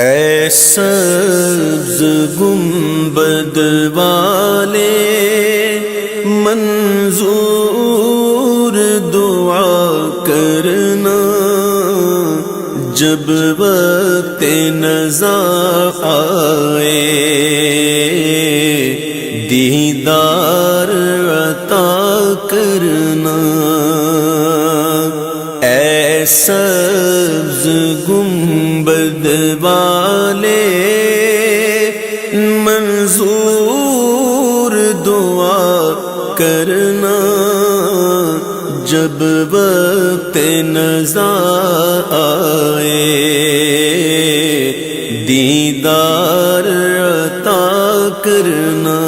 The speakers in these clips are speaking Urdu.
اے سبز گنبد والے منظور دعا کرنا، جب وقت نزا آئے دیدار عطا کرنا۔ اے سبز گنبد والے منظور دعا کرنا، جب وقت نزا آئے دیدار عطا کرنا۔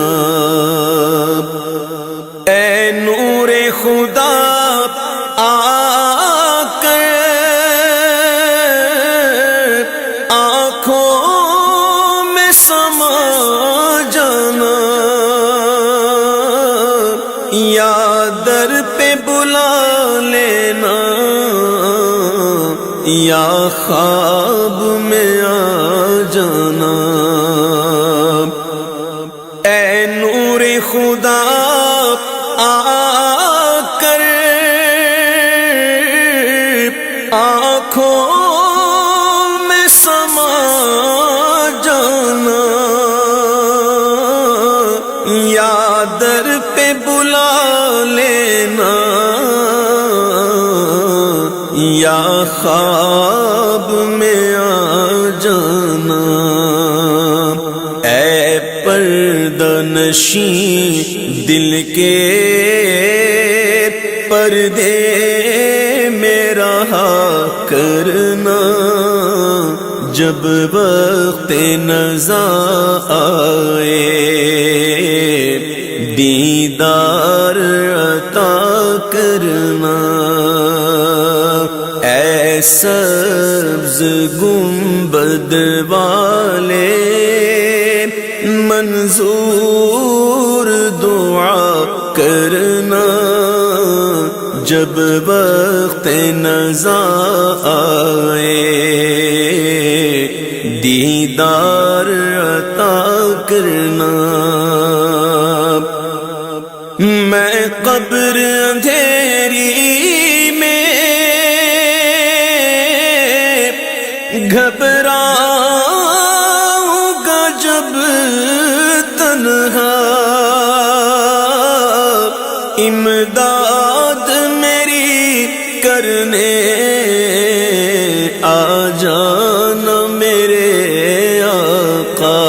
اے نور خدا آ کر آنکھوں میں سما جانا، یا در پہ بلا لینا، یا خواب میں آ جانا۔ اے نور خدا آ کر آنکھوں میں سما جانا، یا در پہ بلا لینا، یا خواب میں آ جانا۔ اے پردہ نشین دل کے پردے میں رہا کرنا، جب وقت نزا آئے دیدار عطا کرنا۔ اے سبز گنبد والے منظور دعا کرنا، جب وقت نزا آئے دیدار عطا کرنا۔ میں قبر اندھیری میں گھبراؤں گا جب تنہا، امداد میری کرنے آ جانا میرے آقا۔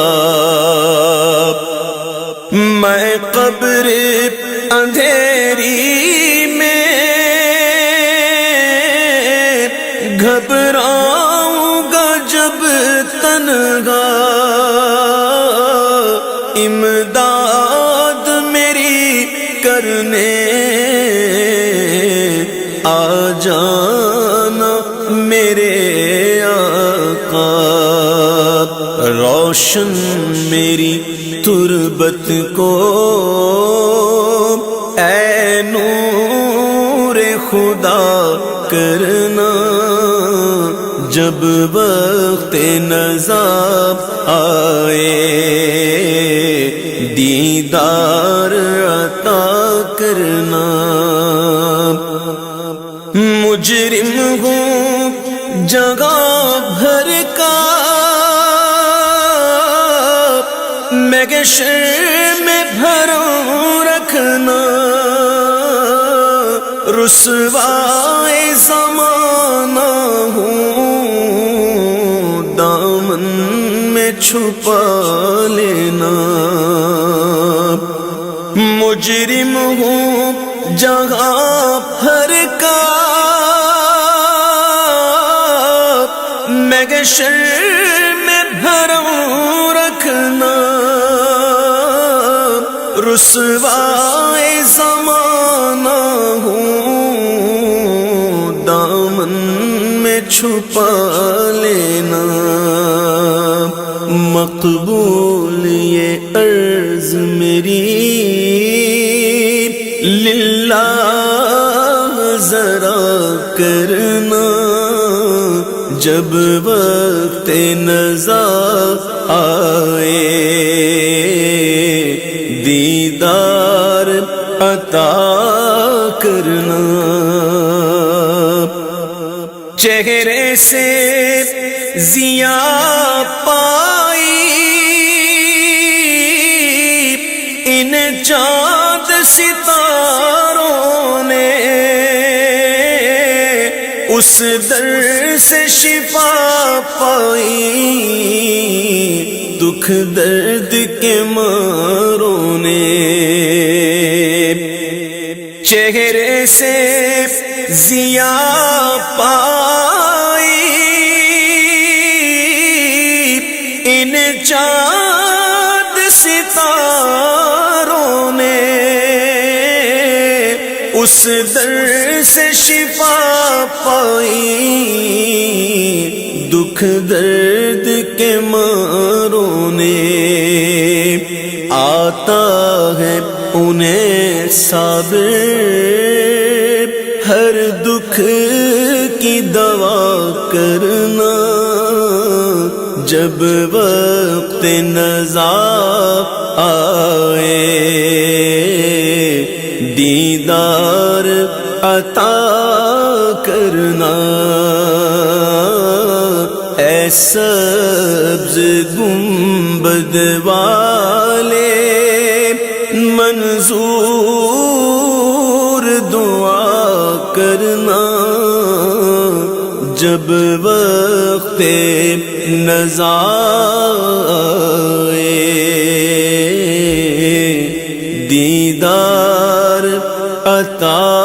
میں قبر اندھیری میں گھبراؤں گا جب تنہا، امداد میری کرنے آ جانا میرے آقا۔ روشن میری تربت کو اے نور خدا کرنا، جب وقت نزا آئے دیدار عطا کرنا۔ مجرم ہوں جگہ بھر کا، میں گشر میں بھروں رکھنا، رسوائے زمانہ ہوں دامن میں چھپا لینا۔ مجرم ہوں جگہ بھر کا، میں گشر میں بھروں رکھنا، رسوائے زمانہ ہوں دامن میں چھپا لینا۔ مقبول یہ عرض میری للہ ذرا کرنا، جب وقت نظر آئے دیدار عطا کرنا، چہرے سے ضیا پائی ان چاند ستاروں نے، اس در سے شفا پائی دکھ درد کے ماروں نے، چہرے سے ضیا پائی ان چاند ستاروں نے، اس در سے شفا پائی دکھ درد کے ماروں نے، آتا ہے انہیں صابر ہر دکھ کی دوا کرنا، جب وقت نزاع آئے دیدار عطا کرنا، اے سبز گنبد والے منظور دعا کرنا، جب وقت نزاع آئے دیدار عطا